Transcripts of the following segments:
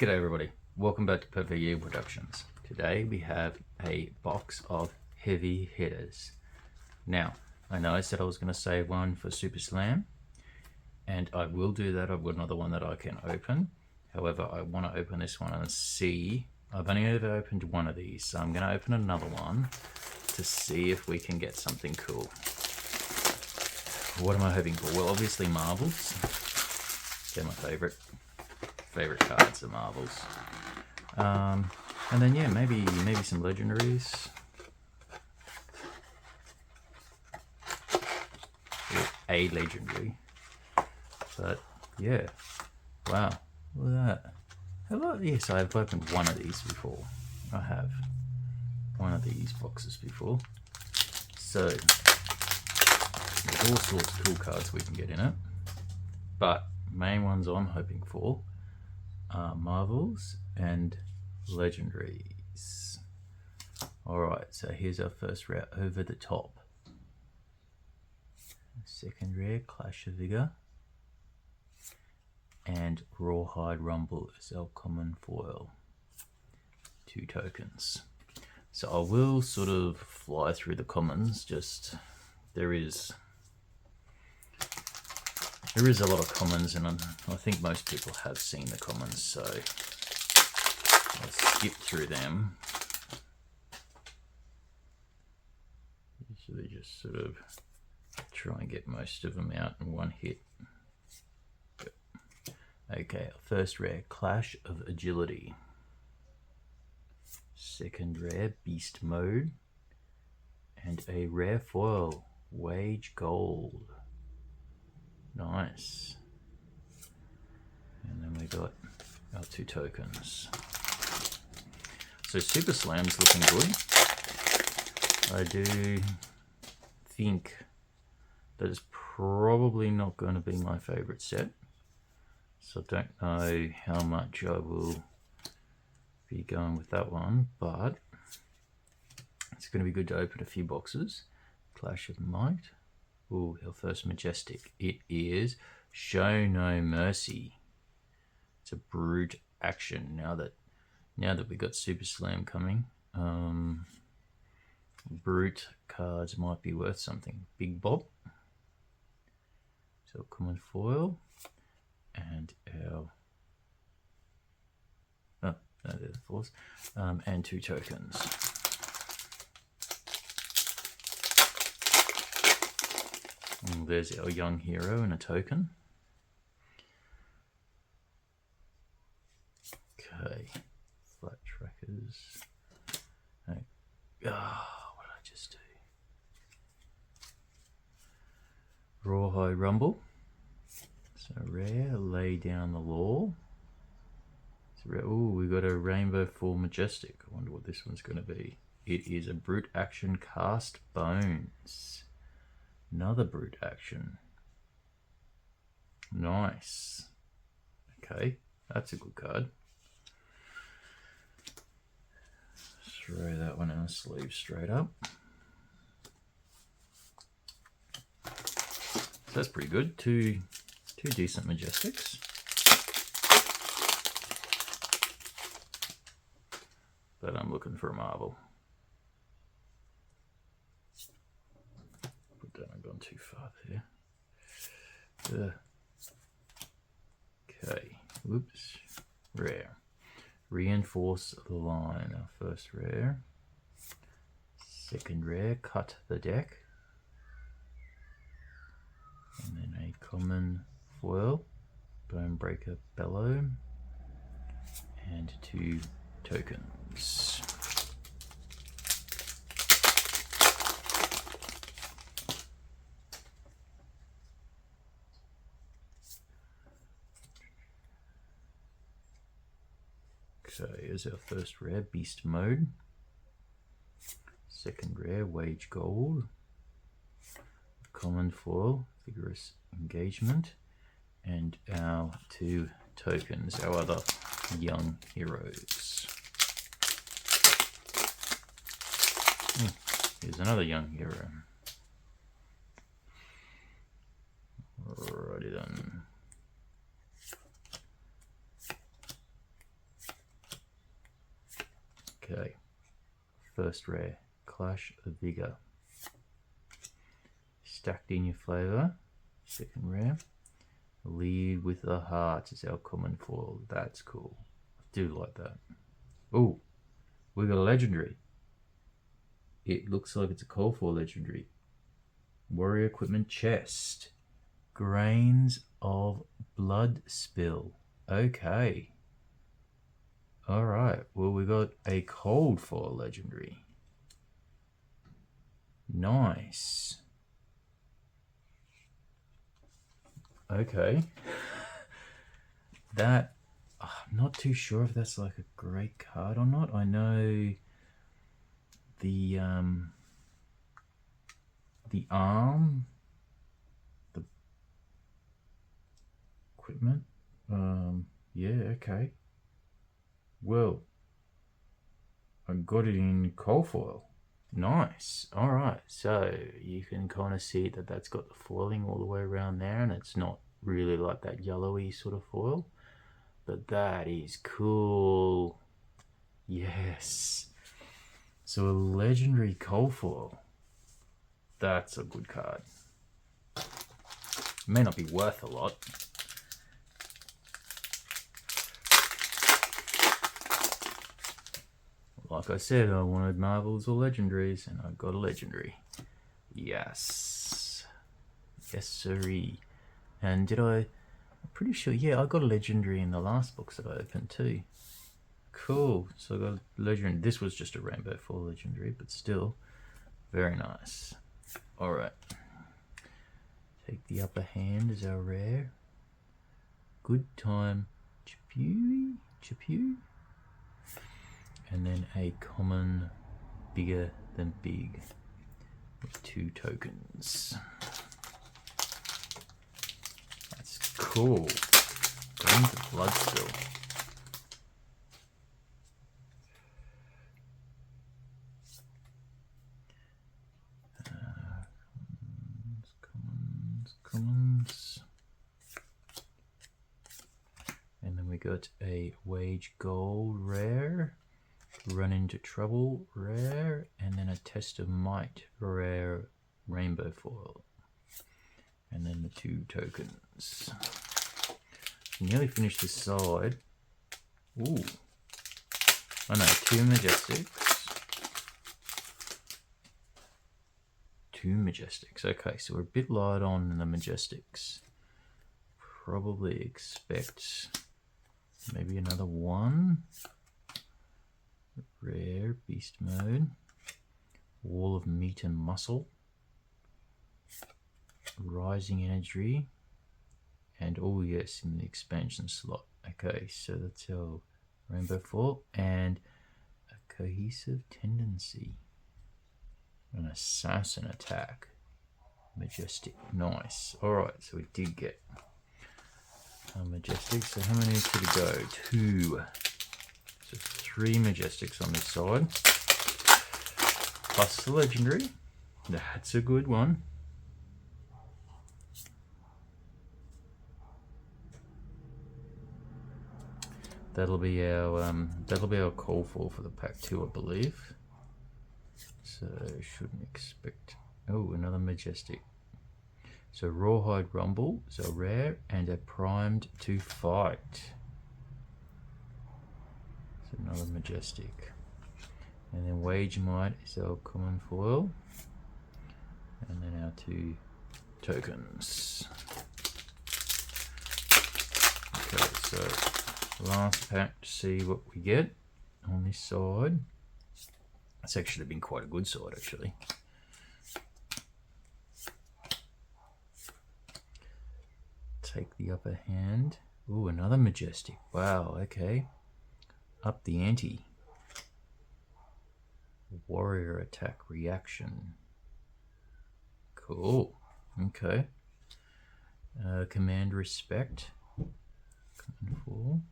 G'day everybody, welcome back to Perfect Eagle Productions. Today we have a box of heavy hitters. Now, I know I said I was going to save one for Super Slam, and I will do that. I've got another one that I can open. However, I want to open this one and see. I've only ever opened one of these, so I'm going to open another one to see if we can get something cool. What am I hoping for? Well, obviously marbles. They're my favorite cards are marbles. And then yeah, maybe some legendaries. Or a legendary. But yeah, wow, look at that. Hello, yes, I've opened one of these before. I have one of these boxes before. So there's all sorts of cool cards we can get in it. But main ones I'm hoping for are marvels and legendaries. Alright, so here's our first rare, Over the Top. Second rare, Clash of Vigor. And Rawhide Rumble is our common foil. 2 tokens. So I will sort of fly through the commons, just there is a lot of commons, and I think most people have seen the commons, so I'll skip through them. Usually just sort of try and get most of them out in one hit. Okay, first rare, Clash of Agility. Second rare, Beast Mode. And a rare foil, Wage Gold. Nice. And then we got our 2 tokens. So Super Slam's looking good. I do think that it's probably not going to be my favorite set. So I don't know how much I will be going with that one, but it's going to be good to open a few boxes. Clash of Might. Ooh, our first Majestic. It is Show No Mercy. It's a brute action. Now that we got Super Slam coming, brute cards might be worth something. Big Bob. So common foil, and our no, they're the foils, and 2 tokens. And there's our young hero and a token. Okay, flat trackers. What did I just do? Rawhide Rumble. So rare, Lay Down the Law. Oh, we got a Rainbow Full Majestic. I wonder what this one's going to be. It is a brute action, Cast Bones. Another brute action. Nice. Okay, that's a good card. Throw that one in a sleeve straight up. So that's pretty good. Two decent Majestics. But I'm looking for a marble. Put that, I've gone too far there. Okay, whoops. Rare. Reinforce the Line, our first rare. Second rare, Cut the Deck. And then a common foil, Bonebreaker Bellow. And 2 tokens. Okay, here's our first rare, Beast Mode. Second rare, Wage Gold. Common foil, Vigorous Engagement. And our 2 tokens, our other young heroes. Here's another young hero. Alrighty then. Okay. First rare, Clash of Vigor. Stacked in Your Flavor. Second rare. Lead with a Heart is our common foil. That's cool. I do like that. Oh, we got a legendary. It looks like it's a cold foil legendary. Warrior Equipment Chest. Grains of Blood Spill. Okay. Alright, well we got a cold foil legendary. Nice. Okay. That, I'm not too sure if that's like a great card or not. I know the arm, the equipment, yeah, okay. Well, I got it in cold foil. Nice. All right, so you can kind of see that that's got the foiling all the way around there, and it's not really like that yellowy sort of foil, but that is cool. Yes. So a legendary cold foil. That's a good card. May not be worth a lot. Like I said, I wanted marvels or legendaries, and I got a legendary. Yes. Yes, sirree. And did I'm pretty sure, yeah, I got a legendary in the last box that I opened too. Cool. So I got a legendary. This was just a rainbow foil legendary, but still very nice. Alright. Take the Upper Hand as our rare. Good Time Chippew. And then a common Bigger Than Big with 2 tokens. That's cool. Grains of Blood Spill. Commons. And then we got a Wage Gold rare. Run Into Trouble rare, and then a Test of Might rare rainbow foil, and then the 2 tokens. Nearly finished this side. Ooh, oh no, 2 Majestics. 2 Majestics. Okay, so we're a bit light on the Majestics. Probably expect maybe another 1. Rare Beast Mode, Wall of Meat and Muscle, Rising Energy, and oh yes, in the expansion slot. Okay, so that's our rainbow foil, and a Cohesive Tendency, an Assassin Attack, Majestic. Nice. Alright, so we did get a Majestic. So how many did it go? 2. So 3 Majestics on this side, plus the legendary. That's a good one. That'll be our cold foil for the pack 2, I believe. So shouldn't expect. Oh, another Majestic. So Rawhide Rumble is a rare and a Primed to Fight. Another Majestic, and then Wage Might is our common foil, and then our 2 tokens. Okay, so last pack to see what we get on this side. It's actually been quite a good side, actually. Take the Upper Hand. Ooh, another Majestic. Wow, okay. Up the ante. Warrior Attack Reaction. Cool. Okay. Command Respect. Command 4.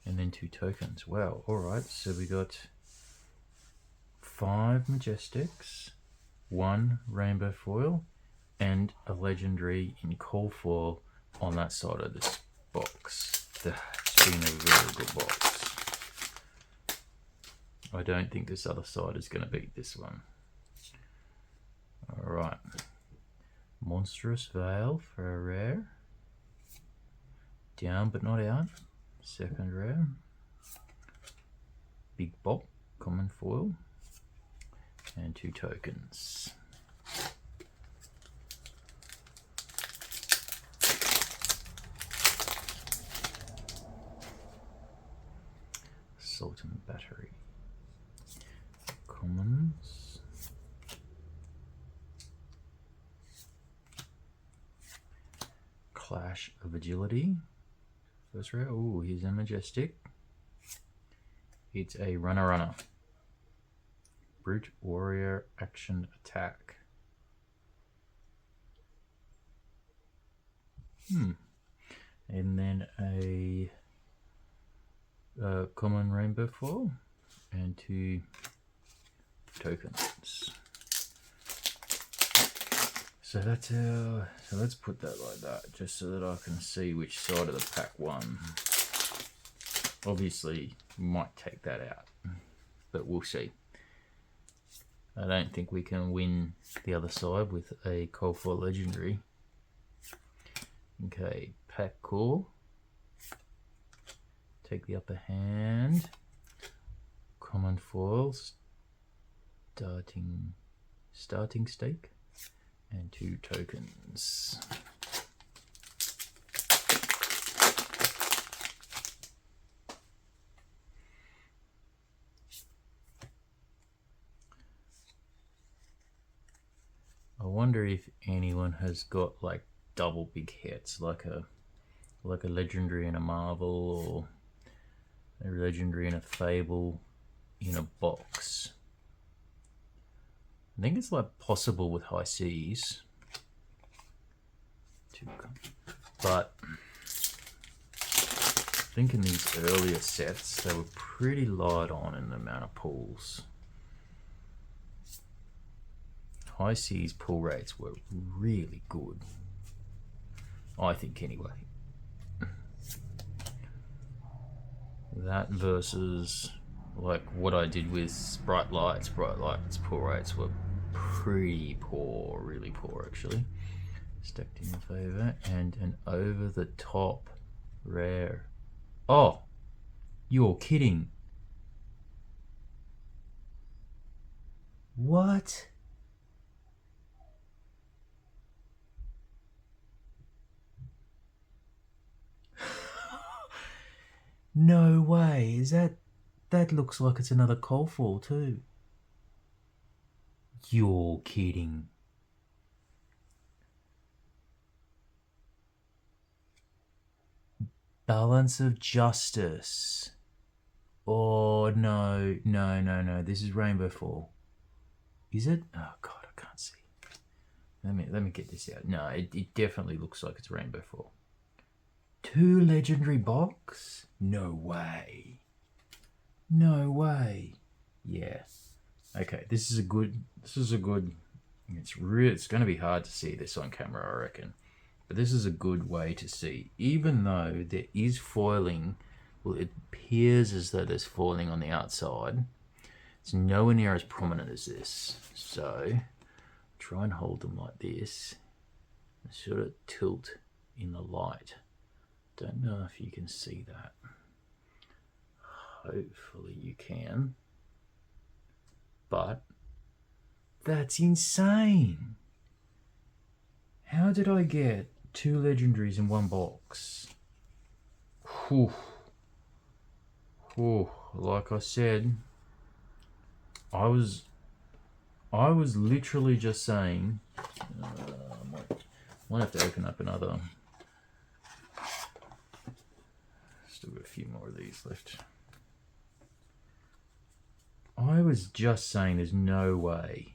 And then 2 tokens. Wow. Alright, so we got 5 Majestics, 1 rainbow foil, and a legendary in cold foil on that side of this box. That's been a very good box. I don't think this other side is going to beat this one. Alright. Monstrous Veil for a rare. Down but not out. Second rare. Big Bop, common foil. And 2 tokens. Sultan Battery. Commons. Clash of Agility. First rare. Oh, here's a Majestic. It's a runner. Brute Warrior Action Attack. And then a common rainbow foil and 2 tokens. So that's our, so let's put that like that just so that I can see which side of the pack won. Obviously might take that out, but we'll see. I don't think we can win the other side with a cold foil legendary. Okay, pack core. Take the upper hand. Common foils. Starting stake. And 2 tokens. I wonder if anyone has got like double big hits, like a legendary and a marvel, or a legendary and a fable in a box. I think it's like possible with High Seas, but I think in these earlier sets they were pretty light on in the amount of pulls. High Seas pull rates were really good, I think anyway. That versus like what I did with Bright Lights. Bright Lights pull rates were pretty poor, really poor actually. Stacked in your favor, and an over the top rare. Oh, you're kidding. What? No way. Is that looks like it's another cold foil too. You're kidding. Balance of Justice. Oh no. This is rainbow foil. Is it? Oh god, I can't see. Let me get this out. No, it definitely looks like it's rainbow foil. 2 legendary box? No way. No way. Yeah. Okay, this is a good. It's going to be hard to see this on camera, I reckon. But this is a good way to see. Even though there is foiling, well, it appears as though there's foiling on the outside. It's nowhere near as prominent as this. So, try and hold them like this. And sort of tilt in the light. Don't know if you can see that. Hopefully you can. But that's insane. How did I get 2 legendaries in one box? Whew. Whew. Like I said, I was literally just saying, might have to open up another. Still got a few more of these left. I was just saying there's no way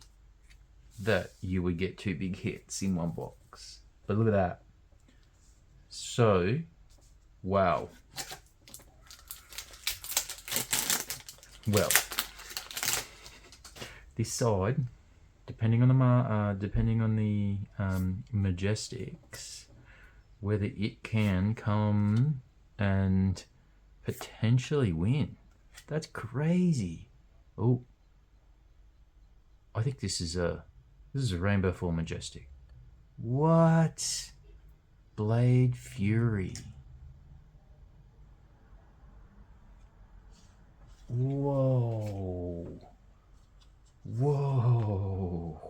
that you would get 2 big hits in one box. But look at that. So, wow. Well, this side, depending on the Majestics, whether it can come and potentially win. That's crazy. Oh, I think this is a Rainbow Foil Majestic. What? Blade Fury. Whoa. Whoa.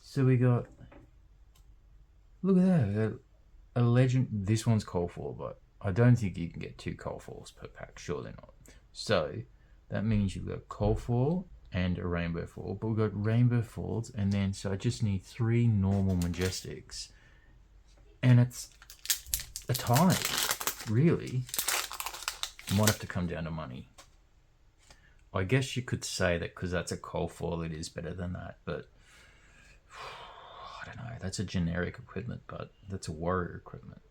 So we got, look at that, a legend. This one's cold foil, but I don't think you can get 2 cold foils per pack, surely not. So that means you've got cold foil and a rainbow foil, but we've got rainbow foils, and then so I just need 3 normal Majestics, and it's a tie, really. Might have to come down to money. I guess you could say that because that's a cold foil, it is better than that, but I don't know. That's a generic equipment, but that's a warrior equipment.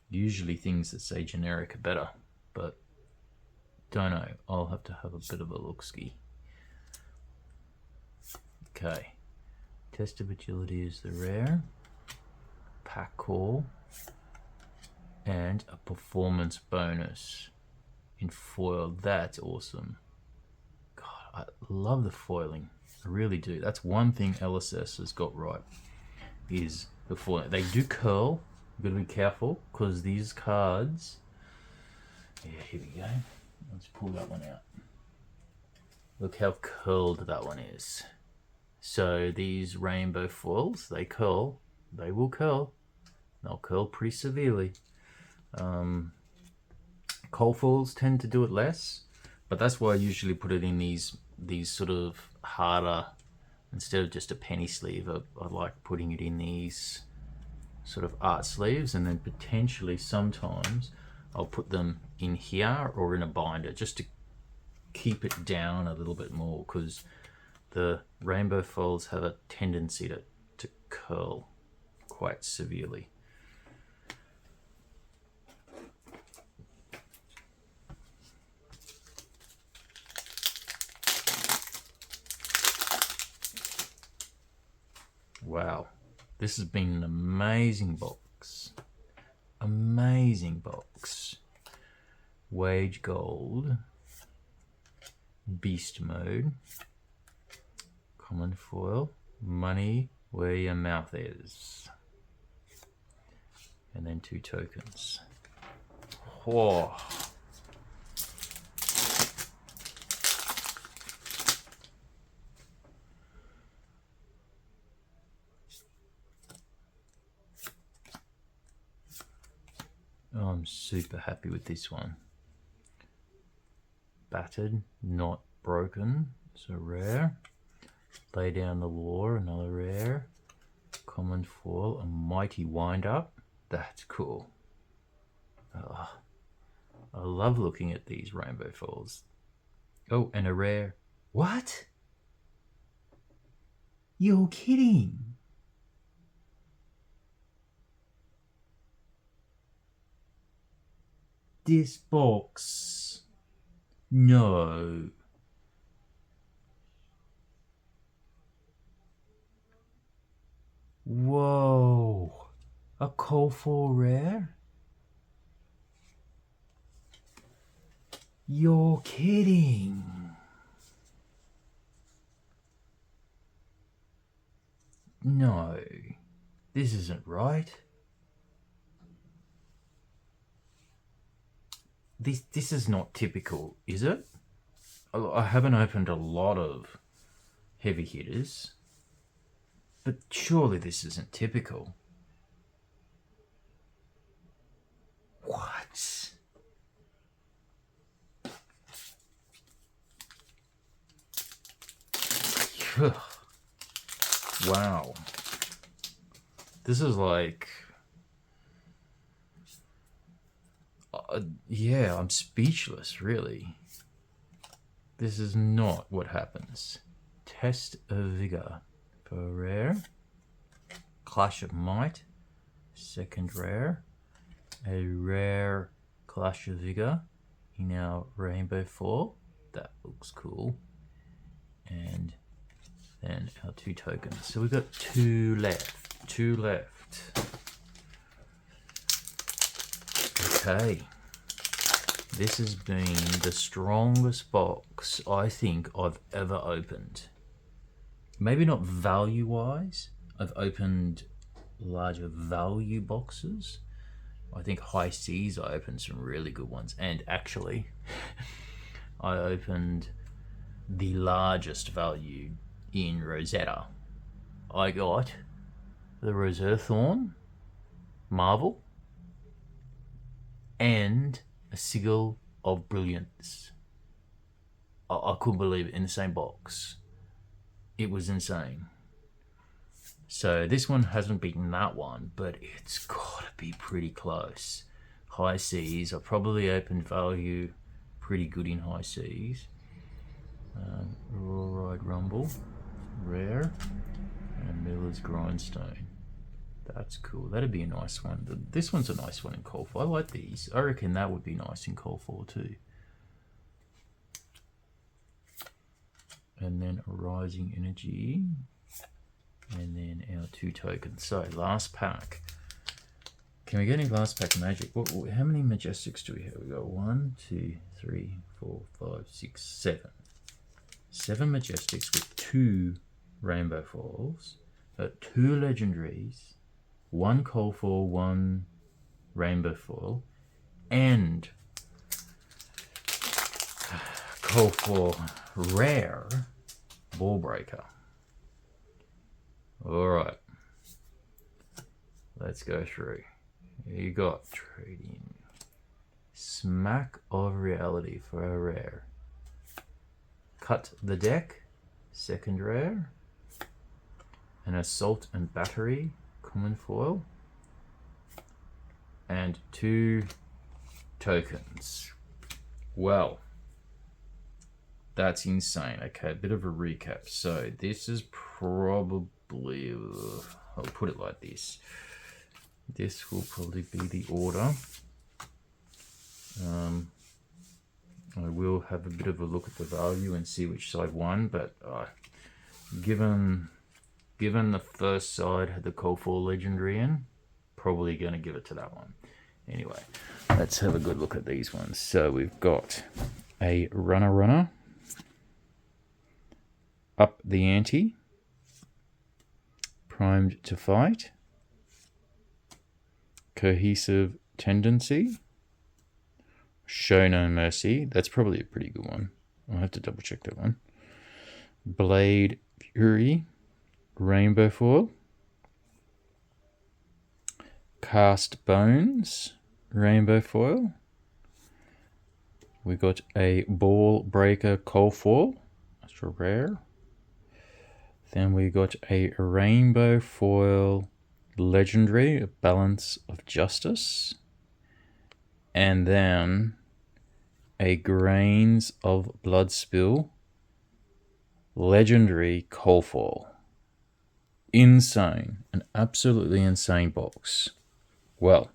Usually things that say generic are better, but don't know. I'll have to have a bit of a look-ski. Okay. Test of agility is the rare. Pack call. And a performance bonus in foil. That's awesome. God, I love the foiling. I really do. That's one thing LSS has got right, is the foiling. They do curl. You've got to be careful because these cards. Yeah, here we go. Let's pull that one out. Look how curled that one is. So these rainbow foils, they curl. They will curl. They'll curl pretty severely. Cold foils tend to do it less, but that's why I usually put it in these sort of harder, instead of just a penny sleeve, I like putting it in these sort of art sleeves, and then potentially sometimes I'll put them in here or in a binder just to keep it down a little bit more, because the rainbow foils have a tendency to curl quite severely. Wow, this has been an amazing box. Amazing box. Wage Gold. Beast Mode. Common foil. Money where your mouth is. And then 2 tokens. Whoa. Oh, I'm super happy with this one. Battered, not broken. So rare. Lay Down the Law, another rare. Common foil, a Mighty Wind-Up. That's cool. Oh, I love looking at these rainbow foils. Oh, and a rare. What? You're kidding. This box. No. Whoa. A cold foil rare? You're kidding. No. This isn't right. This is not typical, is it? I haven't opened a lot of heavy hitters, but surely this isn't typical. What? Wow. This is like... yeah, I'm speechless, really. This is not what happens. Test of Vigor for rare. Clash of Might, second rare. A rare Clash of Vigor in our rainbow foil. That looks cool. And then our 2 tokens. So we've got 2 left. 2 left. Okay. This has been the strongest box I think I've ever opened. Maybe not value-wise. I've opened larger value boxes. I think High Seas, I opened some really good ones. And actually, I opened the largest value in Rosetta. I got the Roserthorn Marvel and a Sigil of Brilliance. I couldn't believe it, in the same box. It was insane. So this one hasn't beaten that one, but it's got to be pretty close. High Seas, I probably opened value pretty good in High Seas. Raw Ride Rumble, rare, and Miller's Grindstone. That's cool. That'd be a nice one. This one's a nice one in Call 4. I like these. I reckon that would be nice in Call 4 too. And then Rising Energy. And then our 2 tokens. So, last pack. Can we get any last pack magic? How many Majestics do we have? We got 1, 2, 3, 4, 5, 6, 7. 7 Majestics with 2 Rainbow Foils. 2 Legendaries. 1 Call 4, 1 Rainbow Foil. And Call 4 Rare Ball Breaker. Alright, let's go through. You got trading Smack of Reality for a rare. Cut the Deck, second rare. An Assault and Battery, common foil. And 2 tokens. Well, that's insane. Okay, a bit of a recap. So this is probably, I'll put it like this. This will probably be the order. I will have a bit of a look at the value and see which side won, but given the first side had the Call 4 Legendary in, probably going to give it to that one. Anyway, let's have a good look at these ones. So we've got a Runner, Up the Ante, Primed to Fight, Cohesive Tendency, Show No Mercy. That's probably a pretty good one. I'll have to double check that one. Blade Fury, Rainbow Foil, Cast Bones, Rainbow Foil. We got a Ball Breaker Call Foil, that's a rare. Then we got a Rainbow Foil Legendary, Balance of Justice. And then a Grains of Bloodspill Legendary Call Foil. Insane. An absolutely insane box. Well,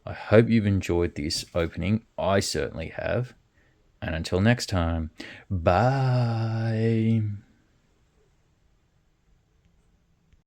I hope you've enjoyed this opening. I certainly have. And until next time, bye.